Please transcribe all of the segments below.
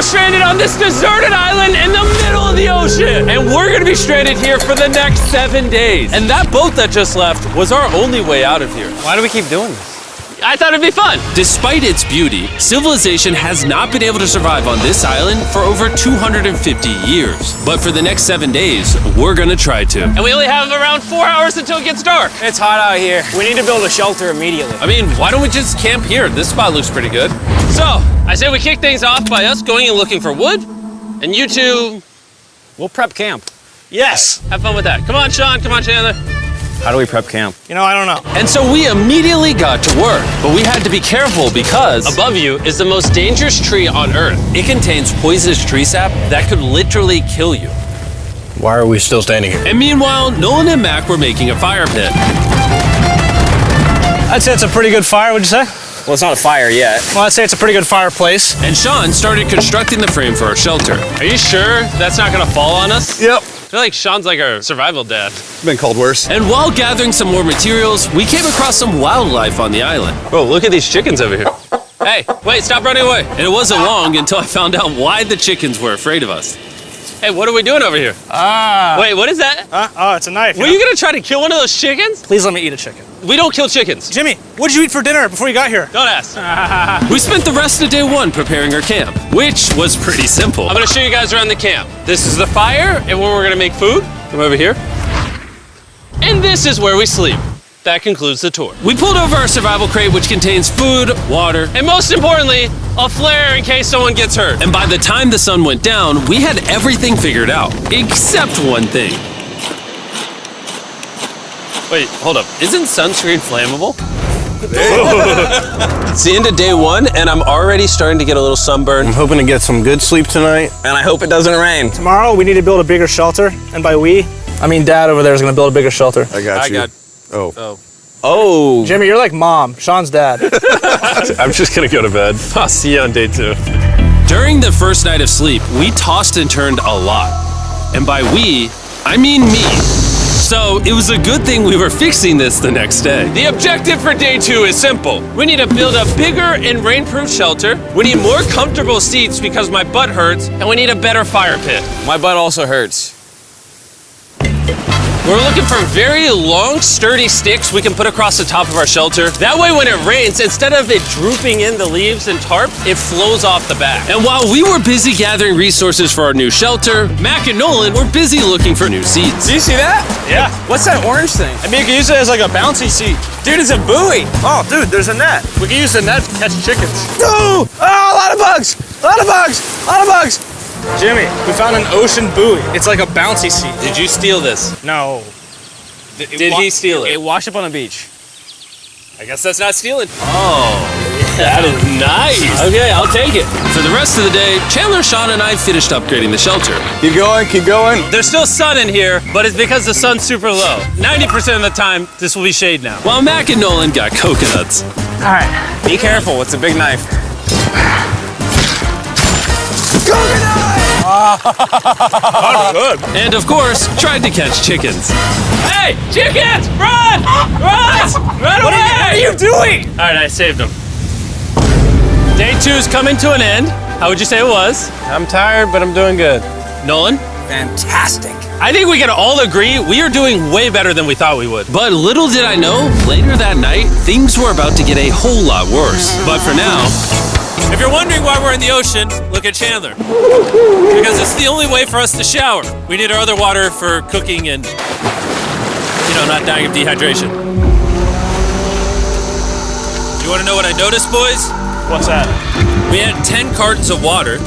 stranded on this deserted island in the middle of the ocean. And we're gonna be stranded here for the next 7 days. And that boat that just left was our only way out of here. Why do we keep doing this? I thought it'd be fun. Despite its beauty, civilization has not been able to survive on this island for over 250 years. But for the next 7 days, we're gonna try to. And we only have around 4 hours until it gets dark. It's hot out here. We need to build a shelter immediately. I mean, why don't we just camp here? This spot looks pretty good. So, I say we kick things off by us going and looking for wood, and you two We'll prep camp. Yes. Have fun with that. Come on, Sean. Come on, Chandler. How do we prep camp? You know, I don't know. And so we immediately got to work, but we had to be careful because Above you is the most dangerous tree on Earth. it contains poisonous tree sap that could literally kill you. Why are we still standing here? And meanwhile, Nolan and Mac were making a fire pit. I'd say it's a pretty good fire, would you say? Well, it's not a fire yet. Well, I'd say it's a pretty good fireplace. And Sean started constructing the frame for our shelter. Are you sure that's not gonna fall on us? Yep. I feel like Sean's like our survival dad. Been called worse. And while gathering some more materials, we came across some wildlife on the island. Bro, look at these chickens over here. Hey, wait, stop running away. And it wasn't long until I found out why the chickens were afraid of us. Hey, what are we doing over here? Wait, what is that? Oh, it's a knife. Were you gonna try to kill one of those chickens? Please let me eat a chicken. We don't kill chickens. Jimmy, what did you eat for dinner before you got here? Don't ask. We spent the rest of day one preparing our camp, which was pretty simple. I'm gonna show you guys around the camp. This is the fire and where we're gonna make food. Come over here. And this is where we sleep. That concludes the tour. We pulled over our survival crate, which contains food, water, And most importantly, a flare in case someone gets hurt. and by the time the sun went down, we had everything figured out, except one thing. Wait, hold up. Isn't sunscreen flammable? It's the end of day one, and I'm already starting to get a little sunburn. I'm hoping to get some good sleep tonight. And I hope it doesn't rain. Tomorrow, we need to build a bigger shelter. And by we, I mean Dad over there is going to build a bigger shelter. I got you. Oh. Oh. Jimmy, you're like Mom. Sean's dad. I'm just gonna go to bed. I'll see you on day 2. During the first night of sleep, we tossed and turned a lot. And by we, I mean me. So it was a good thing we were fixing this the next day. The objective for day 2 is simple. We need to build a bigger and rainproof shelter. We need more comfortable seats because my butt hurts, and we need a better fire pit. My butt also hurts. We're looking for very long, sturdy sticks we can put across the top of our shelter. That way when it rains, instead of it drooping in the leaves and tarp, it flows off the back. And while we were busy gathering resources for our new shelter, Mac and Nolan were busy looking for new seats. Do you see that? Yeah. What's that orange thing? I mean, you can use it as like a bouncy seat. Dude, it's a buoy. Oh, dude, there's a net. We can use the net to catch chickens. Oh, a lot of bugs. A lot of bugs. A lot of bugs. Jimmy, we found an ocean buoy. It's like a bouncy seat. Did you steal this? No. Did he steal it? It washed up on the beach. I guess that's not stealing. Oh, that is nice. Okay, I'll take it. For the rest of the day, Chandler, Sean, and I finished upgrading the shelter. Keep going, keep going. There's still sun in here, but it's because the sun's super low. 90% of the time, this will be shade now. While Mac and Nolan got coconuts. All right. Be careful. It's a big knife. And of course, tried to catch chickens. Hey, chickens, run! Run! Run away! What are you doing? All right, I saved them. Day 2's coming to an end. How would you say it was? I'm tired, but I'm doing good. Nolan? Fantastic. I think we can all agree we are doing way better than we thought we would. But little did I know, later that night, things were about to get a whole lot worse. But for now, If you're wondering why we're in the ocean, look at Chandler. Because it's the only way for us to shower. We need our other water for cooking and, not dying of dehydration. You want to know what I noticed, boys? What's that? We had 10 cartons of water,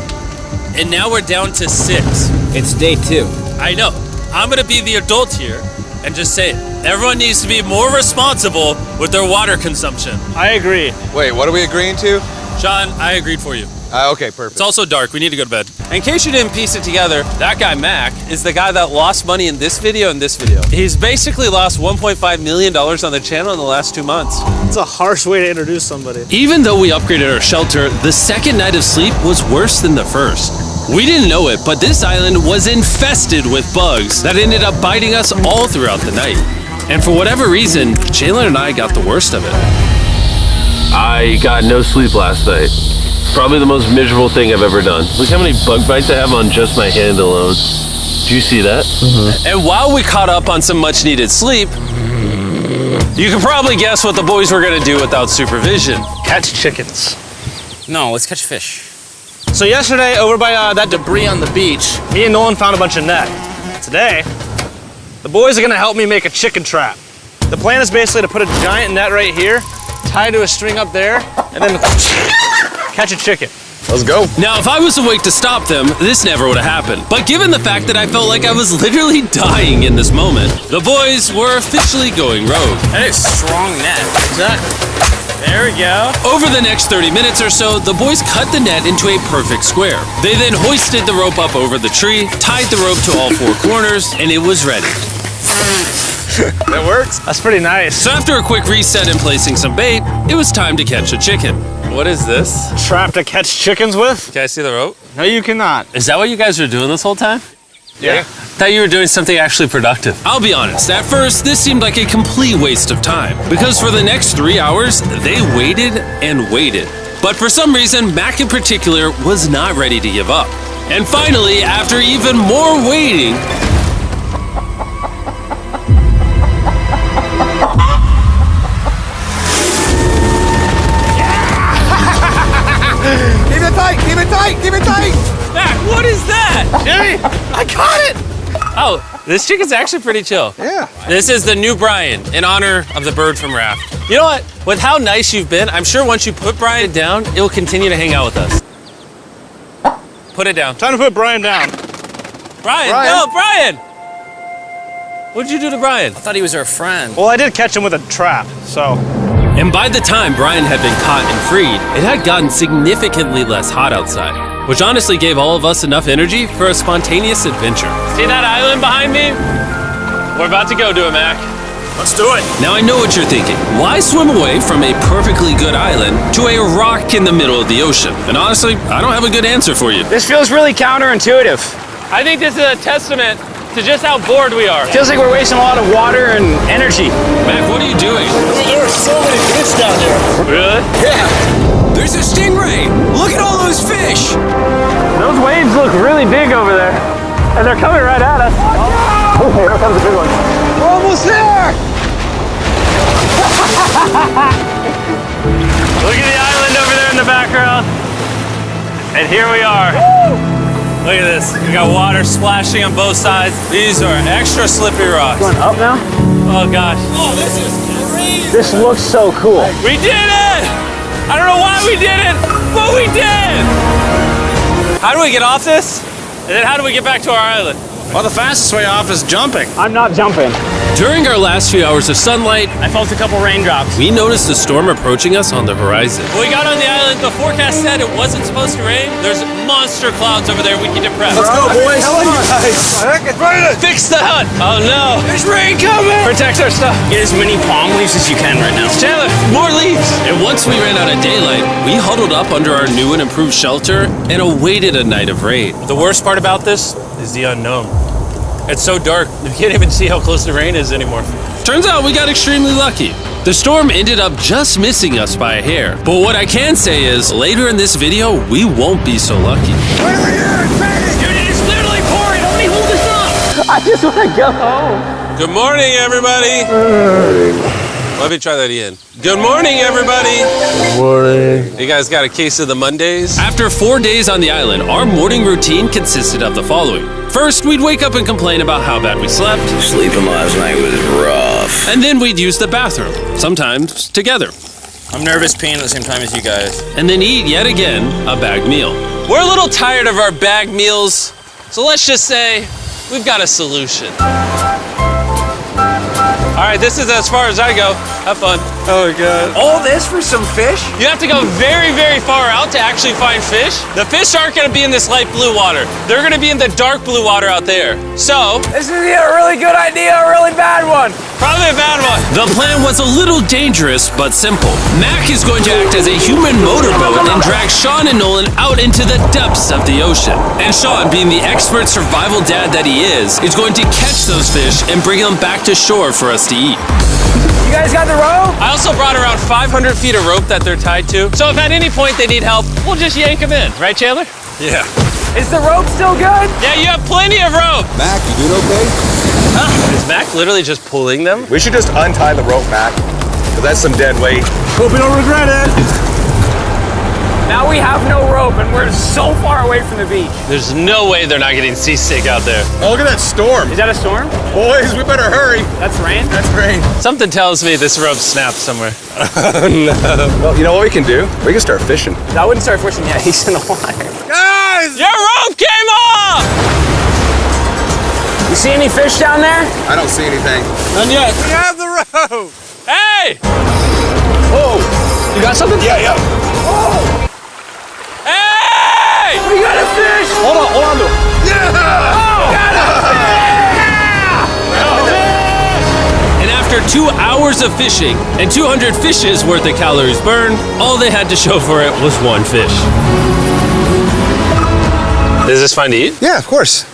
and now we're down to 6. It's day 2. I know. I'm gonna be the adult here and just say it. Everyone needs to be more responsible with their water consumption. I agree. Wait, what are we agreeing to? Sean, I agreed for you. Okay, perfect. It's also dark. We need to go to bed. In case you didn't piece it together, that guy Mac is the guy that lost money in this video and this video. He's basically lost $1.5 million on the channel in the last 2 months. It's a harsh way to introduce somebody. even though we upgraded our shelter, the second night of sleep was worse than the first. We didn't know it, but this island was infested with bugs that ended up biting us all throughout the night. And for whatever reason, Chandler and I got the worst of it. I got no sleep last night. Probably the most miserable thing I've ever done. Look how many bug bites I have on just my hand alone. Do you see that? And while we caught up on some much needed sleep, you can probably guess what the boys were gonna do without supervision. Catch chickens. No, let's catch fish. So yesterday, over by that debris on the beach, me and Nolan found a bunch of net. Today, the boys are gonna help me make a chicken trap. The plan is basically to put a giant net right here, tie to a string up there, and then catch a chicken. Let's go. Now, if I was awake to stop them, this never would have happened. But given the fact that I felt like I was literally dying in this moment, the boys were officially going rogue. That is strong net. There we go. Over the next 30 minutes or so, the boys cut the net into a perfect square. They then hoisted the rope up over the tree, tied the rope to all four corners, and it was ready. That works. That's pretty nice. So after a quick reset and placing some bait, it was time to catch a chicken. What is this? Trap to catch chickens with? Can I see the rope? No, you cannot. Is that what you guys were doing this whole time? Yeah. Thought you were doing something actually productive. I'll be honest, at first, this seemed like a complete waste of time. Because for the next 3 hours, they waited and waited. But for some reason, Mac in particular was not ready to give up. And finally, after even more waiting, Keep it tight. Keep it tight. Keep it tight. Mac, what is that? Jimmy, I caught it! Oh, this chicken's actually pretty chill. Yeah. This is the new Brian in honor of the bird from Raft. You know what? With how nice you've been, I'm sure once you put Brian down, it will continue to hang out with us. Put it down. Time to put Brian down. Brian, Brian. no, Brian! What'd you do to Brian? I thought he was our friend. Well, I did catch him with a trap, so. and by the time Brian had been caught and freed, it had gotten significantly less hot outside, which honestly gave all of us enough energy for a spontaneous adventure. See that island behind me? We're about to go to it, Mac. Let's do it. Now I know what you're thinking. Why swim away from a perfectly good island to a rock in the middle of the ocean? And honestly, I don't have a good answer for you. This feels really counterintuitive. I think this is a testament to just how bored we are. Feels like we're wasting a lot of water and energy. Mac, what are you doing? There are so many fish down there. Really? There's a stingray. Look at all those fish. Those waves look really big over there. And they're coming right at us. Oh, here comes a big one. We're almost there. Look at the island over there in the background. And here we are. Look at this. We got water splashing on both sides. These are extra slippery rocks. Going up now? Oh gosh. Oh, this is crazy. This looks so cool. We did it! I don't know why we did it, but we did! How do we get off this? And then how do we get back to our island? Well, the fastest way off is jumping. I'm not jumping. During our last few hours of sunlight, I felt a couple raindrops. we noticed a storm approaching us on the horizon. When we got on the island, the forecast said it wasn't supposed to rain. There's monster clouds over there we can depress. Let's go, boys. Fix the hut! Oh no! There's rain coming. Protect our stuff. Get as many palm leaves as you can right now. Chandler, more leaves! And once we ran out of daylight, we huddled up under our new and improved shelter and awaited a night of rain. The worst part about this is the unknown. It's so dark, you can't even see how close the rain is anymore. Turns out we got extremely lucky. The storm ended up just missing us by a hair. But what I can say is, later in this video, we won't be so lucky. Dude, it is literally pouring! How many hold this up? I just want to go home. Good morning, everybody. Let me try that again. Good morning, everybody. Good morning. You guys got a case of the Mondays? After 4 days on the island, our morning routine consisted of the following. First, we'd wake up and complain about how bad we slept. Sleeping last night was rough. And then we'd use the bathroom, sometimes together. I'm nervous peeing at the same time as you guys. And then eat yet again a bagged meal. We're a little tired of our bag meals, so let's just say we've got a solution. All right, this is as far as I go. Have fun. Oh god. All this for some fish? You have to go very, very far out to actually find fish. The fish aren't gonna be in this light blue water. They're gonna be in the dark blue water out there. So, This is either a really good idea or a really bad one. probably a bad one. The plan was a little dangerous, but simple. Mac is going to act as a human motorboat and drag Sean and Nolan out into the depths of the ocean. And Sean, being the expert survival dad that he is going to catch those fish and bring them back to shore for us to eat. You guys got the rope? I'll also brought around 500 feet of rope that they're tied to. So if at any point they need help, we'll just yank them in. Right, Chandler? Yeah. Is the rope still good? Yeah, you have plenty of rope. Mac, you doing okay? Is Mac literally just pulling them? We should just untie the rope, Mac. Because that's some dead weight. Hope you don't regret it. Now we have no rope and we're so far away from the beach. There's no way they're not getting seasick out there. Oh, look at that storm. Is that a storm? Boys, we better hurry. That's rain? That's rain. Something tells me this rope snapped somewhere. Well, you know what we can do? We can start fishing. I wouldn't start fishing yet. He's in the water. Guys! Your rope came off! You see any fish down there? I don't see anything. None yet. We have the rope. Hey! Whoa. You got something? Yeah. Hey! We got a fish! Hold on to it. And after 2 hours of fishing and 200 fishes worth of calories burned, all they had to show for it was one fish. Is this fun to eat? Yeah, of course.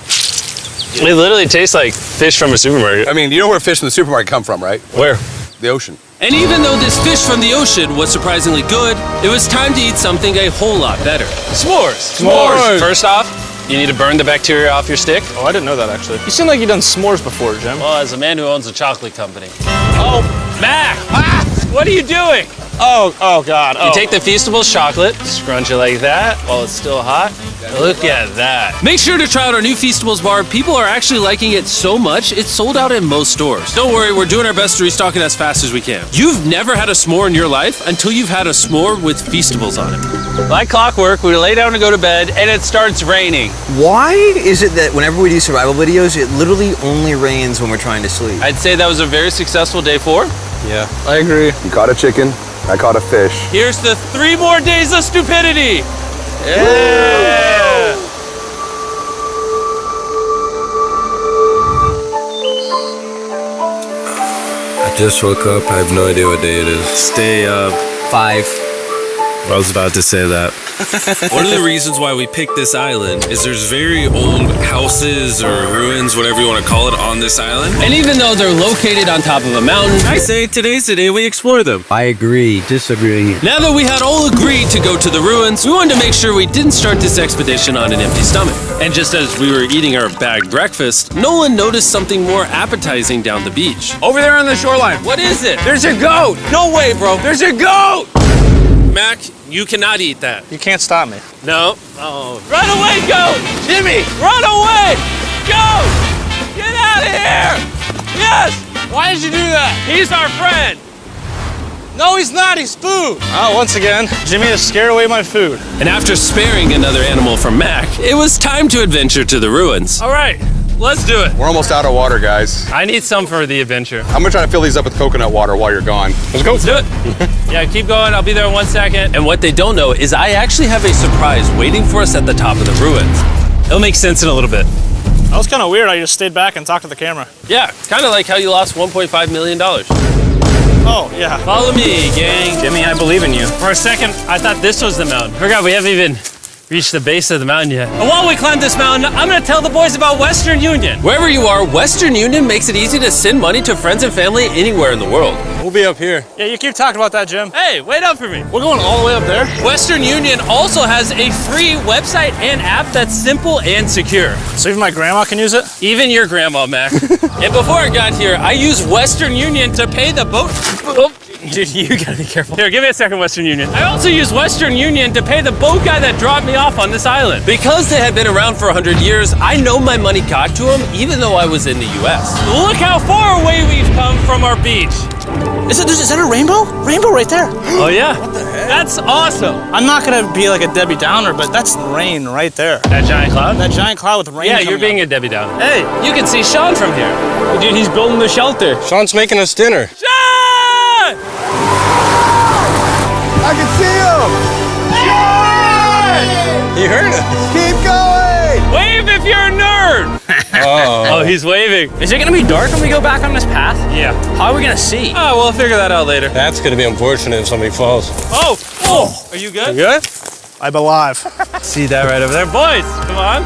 It literally tastes like fish from a supermarket. I mean, you know where fish from the supermarket come from, right? Where? The ocean. And even though this fish from the ocean was surprisingly good, it was time to eat something a whole lot better. S'mores. S'mores. First off, you need to burn the bacteria off your stick. Oh, I didn't know that actually. You seem like you've done s'mores before, Jim. Well, as a man who owns a chocolate company. Oh, Mac! What are you doing? Oh God. You take the Feastables chocolate, scrunch it like that while it's still hot. Look at that. Make sure to try out our new Feastables bar. People are actually liking it so much, it's sold out in most stores. Don't worry, we're doing our best to restock it as fast as we can. You've never had a s'more in your life until you've had a s'more with Feastables on it. Like clockwork, we lay down to go to bed and it starts raining. Why is it that whenever we do survival videos, it literally only rains when we're trying to sleep? I'd say that was a very successful day 4. Yeah, I agree. You caught a chicken. I caught a fish. Here's the 3 more days of stupidity. Yeah. I just woke up. I have no idea what day it is. Stay up. 5. I was about to say that. One of the reasons why we picked this island is there's very old houses or ruins, whatever you want to call it, on this island. And even though they're located on top of a mountain, I say today's the day we explore them. I agree. Disagreeing. Now that we had all agreed to go to the ruins, we wanted to make sure we didn't start this expedition on an empty stomach. And just as we were eating our bag breakfast, Nolan noticed something more appetizing down the beach. Over there on the shoreline. What is it? There's a goat. No way, bro. There's a goat. Mac, you cannot eat that. You can't stop me. No. Oh. Run away, goat! Jimmy! Run away! Goat! Get out of here! Yes! Why did you do that? He's our friend. No, he's not. He's food. Oh, once again, Jimmy has scared away my food. And after sparing another animal from Mac, it was time to adventure to the ruins. All right, let's do it. We're almost out of water, guys. I need some for the adventure. I'm gonna try to fill these up with coconut water while you're gone. Let's go. Let's do it. Yeah, keep going. I'll be there in 1 second. And what they don't know is I actually have a surprise waiting for us at the top of the ruins. It'll make sense in a little bit. That was kind of weird. I just stayed back and talked to the camera. Yeah, kind of like how you lost $1.5 million. Oh, yeah. Follow me, gang. Jimmy, I believe in you. For a second, I thought this was the mountain. Forgot we haven't even reached the base of the mountain yet. And while we climb this mountain, I'm gonna tell the boys about Western Union. Wherever you are, Western Union makes it easy to send money to friends and family anywhere in the world. We'll be up here. Yeah, you keep talking about that, Jim. Hey, wait up for me. We're going all the way up there. Western Union also has a free website and app that's simple and secure. So even my grandma can use it? Even your grandma, Mac. And before I got here, I used Western Union to pay the boat. Oh, dude, you gotta be careful. Here, give me a second, Western Union. I also used Western Union to pay the boat guy that dropped me off on this island. Because they had been around for 100 years, I know my money got to them even though I was in the US. Look how far away we've come from our beach. Is that a rainbow? Rainbow right there. Oh yeah? What the heck? That's awesome. I'm not gonna be like a Debbie Downer, but that's rain right there. That giant cloud? That giant cloud with rain. Yeah, you're being a Debbie Downer. Hey, you can see Sean from here. Dude, he's building the shelter. Sean's making us dinner. Sean! I can see him! Sean! You heard it. Keep going! Wave if you're a nerd! Oh, he's waving. Is it gonna be dark when we go back on this path? Yeah. How are we gonna see? Oh, we'll figure that out later. That's gonna be unfortunate if somebody falls. Oh! Oh! Are you good? Good? I'm alive. See that right over there? Boys, come on.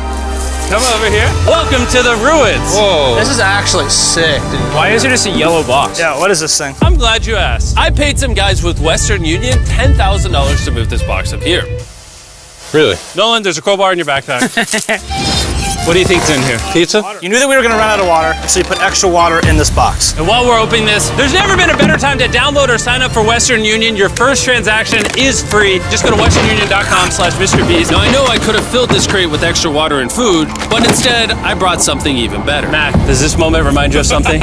Come over here. Welcome to the ruins. Whoa. This is actually sick, dude. Why is it just a yellow box? Yeah, what is this thing? I'm glad you asked. I paid some guys with Western Union $10,000 to move this box up here. Really? Nolan, there's a crowbar in your backpack. What do you think's in here? Pizza? You knew that we were gonna run out of water, so you put extra water in this box. And while we're opening this, there's never been a better time to download or sign up for Western Union. Your first transaction is free. Just go to westernunion.com/MrBeast. Now, I know I could have filled this crate with extra water and food, but instead, I brought something even better. Matt, does this moment remind you of something?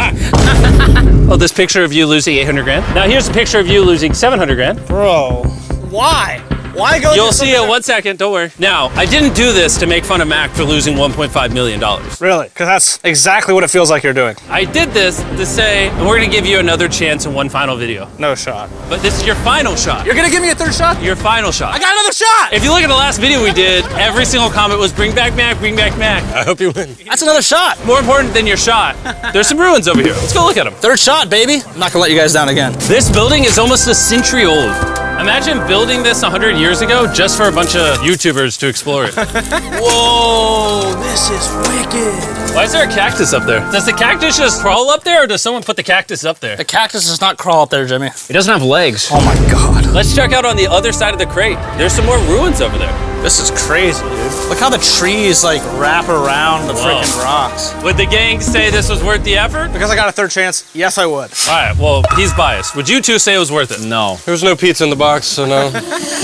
Oh, this picture of you losing 800 grand? Now here's a picture of you losing 700 grand. Bro, why? Why go? You'll see it in 1 second, don't worry. Now, I didn't do this to make fun of Mac for losing $1.5 million. Really? Because that's exactly what it feels like you're doing. I did this to say, and we're gonna give you another chance in one final video. No shot. But this is your final shot. You're gonna give me a third shot? Your final shot. I got another shot! If you look at the last video we did, every single comment was bring back Mac, bring back Mac. I hope you win. That's another shot. More important than your shot, there's some ruins over here. Let's go look at them. Third shot, baby. I'm not gonna let you guys down again. This building is almost a century old. Imagine building this 100 years ago just for a bunch of YouTubers to explore it. Whoa, this is wicked. Why is there a cactus up there? Does the cactus just crawl up there or does someone put the cactus up there? The cactus does not crawl up there, Jimmy. It doesn't have legs. Oh my God. Let's check out on the other side of the crate. There's some more ruins over there. This is crazy, dude. Look how the trees like wrap around the freaking rocks. Would the gang say this was worth the effort? Because I got a third chance, yes I would. All right, well, he's biased. Would you two say it was worth it? No. There was no pizza in the box, so no.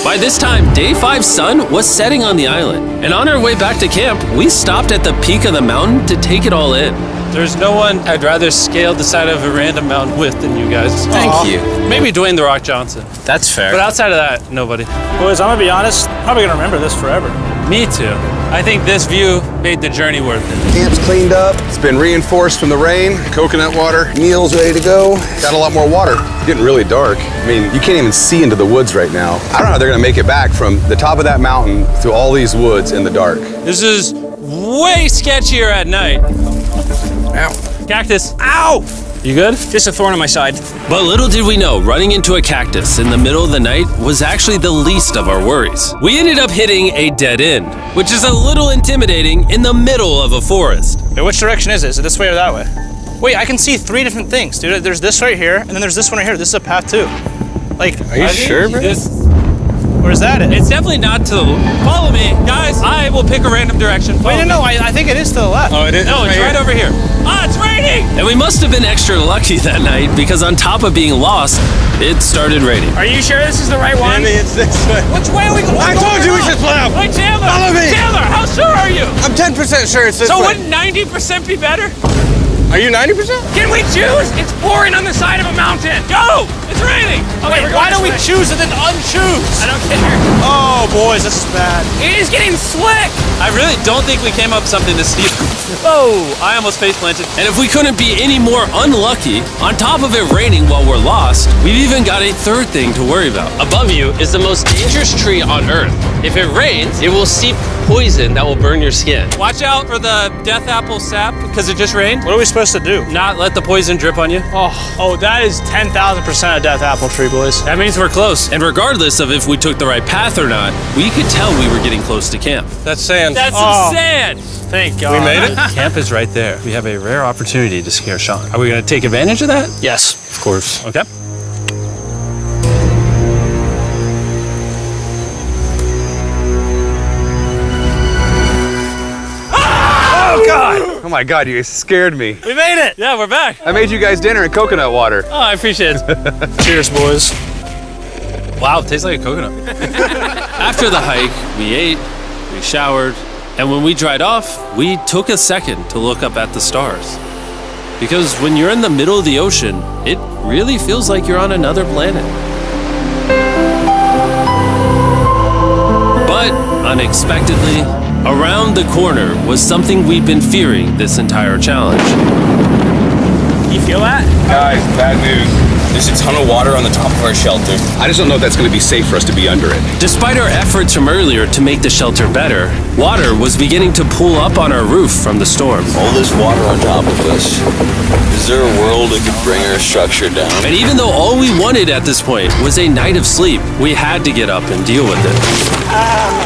By this time, Day 5's sun was setting on the island, and on our way back to camp, we stopped at the peak of the mountain to take it all in. There's no one I'd rather scale the side of a random mountain with than you guys. Thank you. Maybe Dwayne The Rock Johnson. That's fair. But outside of that, nobody. Boys, I'm gonna be honest, probably gonna remember this forever. Me too. I think this view made the journey worth it. Camp's cleaned up. It's been reinforced from the rain. Coconut water. Meal's ready to go. Got a lot more water. It's getting really dark. I mean, you can't even see into the woods right now. I don't know how they're gonna make it back from the top of that mountain through all these woods in the dark. This is way sketchier at night. Ow. Cactus. Ow! You good? Just a thorn in my side. But little did we know, running into a cactus in the middle of the night was actually the least of our worries. We ended up hitting a dead end, which is a little intimidating in the middle of a forest. Wait, which direction is it? Is it this way or that way? Wait, I can see 3 different things, dude. There's this right here, and then there's this one right here. This is a path too. Like, Are you sure, bro? where's that at? It's definitely not to the... Follow me, guys. I will pick a random direction. Wait, Follow no, me. I think it is to the left. Oh, it is? No, it's right over here. Ah, it's raining! And we must have been extra lucky that night because on top of being lost, it started raining. Are you sure this is the right one? it's this way. Which way are we going? I told you we should plow. Wait, Chandler! Follow me. Chandler, how sure are you? I'm 10% sure it's this So way. wouldn't 90% be better? Are you 90%? Can we choose? It's pouring on the side of a mountain. Go! It's raining! Okay, Wait, why don't we choose and then unchoose? I don't care. Oh, boys, this is bad. It is getting slick. I really don't think we came up with something to steal. Oh, I almost face planted. And if we couldn't be any more unlucky, on top of it raining while we're lost, we've even got a third thing to worry about. Above you is the most dangerous tree on Earth. If it rains, it will seep poison that will burn your skin. Watch out for the death apple sap because it just rained. What are we supposed to do? Not let the poison drip on you. Oh, that is 10,000% a death apple tree, boys. That means we're close. And regardless of if we took the right path or not, we could tell we were getting close to camp. That's sand. That's Oh. some sand. Thank God. We made it? Camp is right there. We have a rare opportunity to scare Sean. Are we going to take advantage of that? Yes. Of course. Okay. Oh, God. Oh my God, you guys scared me. We made it. Yeah, we're back. I made you guys dinner in coconut water. Oh, I appreciate it. Cheers, boys. Wow, it tastes like a coconut. After the hike, we ate, we showered, and when we dried off, we took a second to look up at the stars. Because when you're in the middle of the ocean, it really feels like you're on another planet. But unexpectedly, around the corner was something we've been fearing this entire challenge. You feel that? Guys, bad news. There's a ton of water on the top of our shelter. I just don't know if that's going to be safe for us to be under it. Despite our efforts from earlier to make the shelter better, Water was beginning to pool up on our roof from the storm. All this water on top of us. Is there a world that could bring our structure down? And even though all we wanted at this point was a night of sleep, we had to get up and deal with it.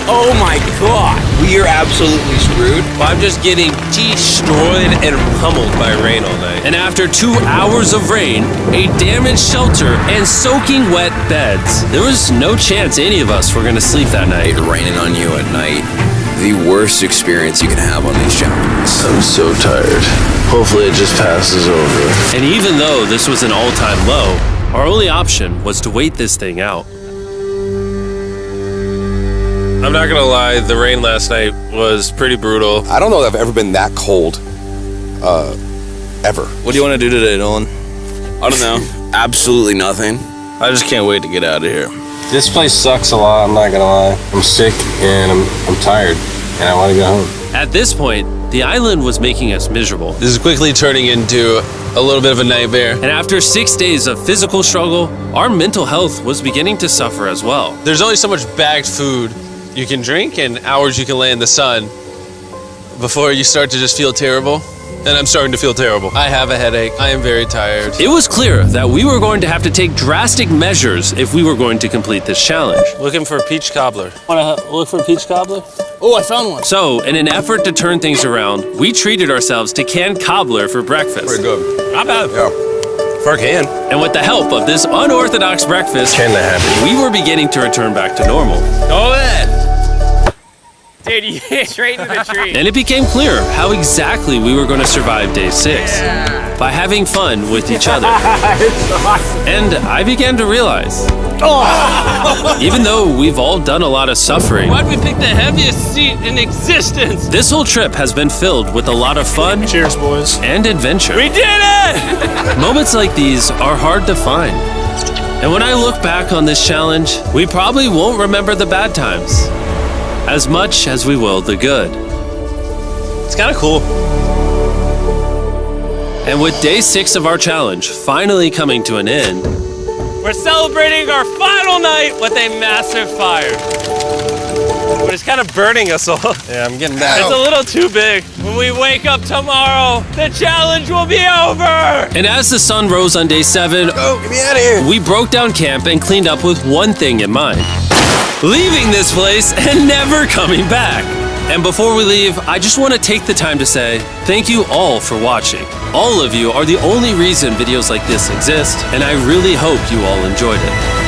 Oh my god! We are absolutely screwed. I'm just getting destroyed and pummeled by rain all night. And after 2 hours of rain, a damaged shelter, and soaking wet beds, there was no chance any of us were going to sleep that night. It raining on you at night. The worst experience you can have on these challenges. I'm so tired. Hopefully it just passes over. And even though this was an all-time low, our only option was to wait this thing out. I'm not gonna lie, the rain last night was pretty brutal. I don't know that I've ever been that cold, ever. What do you want to do today, Nolan? I don't know. Absolutely nothing. I just can't wait to get out of here. This place sucks a lot, I'm not gonna lie. I'm sick and I'm tired and I want to go home. At this point, the island was making us miserable. This is quickly turning into a little bit of a nightmare. And after 6 days of physical struggle, our mental health was beginning to suffer as well. There's only so much bagged food you can drink and hours you can lay in the sun before you start to just feel terrible. And I'm starting to feel terrible. I have a headache. I am very tired. It was clear that we were going to have to take drastic measures if we were going to complete this challenge. Looking for a peach cobbler. Want to look for a peach cobbler? Oh, I found one. So, in an effort to turn things around, we treated ourselves to canned cobbler for breakfast. Pretty good. Not bad. Yeah. For a can. And with the help of this unorthodox breakfast, Can that happen? we were beginning to return back to normal. Go ahead. Dude, you hit straight into the tree. And it became clear how exactly we were going to survive day 6. By having fun with each other. And I began to realize, even though we've all done a lot of suffering, Why'd we pick the heaviest seat in existence? this whole trip has been filled with a lot of fun Cheers, boys. and adventure. We did it! Moments like these are hard to find. And when I look back on this challenge, we probably won't remember the bad times as much as we will the good. It's kind of cool. And with day 6 of our challenge finally coming to an end, We're celebrating our final night with a massive fire. But it's kind of burning us all. Yeah, I'm getting back. It's a little too big. When we wake up tomorrow, the challenge will be over. and as the sun rose on day 7, Oh, get me out of here. we broke down camp and cleaned up with one thing in mind: leaving this place and never coming back. And before we leave, I just want to take the time to say thank you all for watching. All of you are the only reason videos like this exist, and I really hope you all enjoyed it.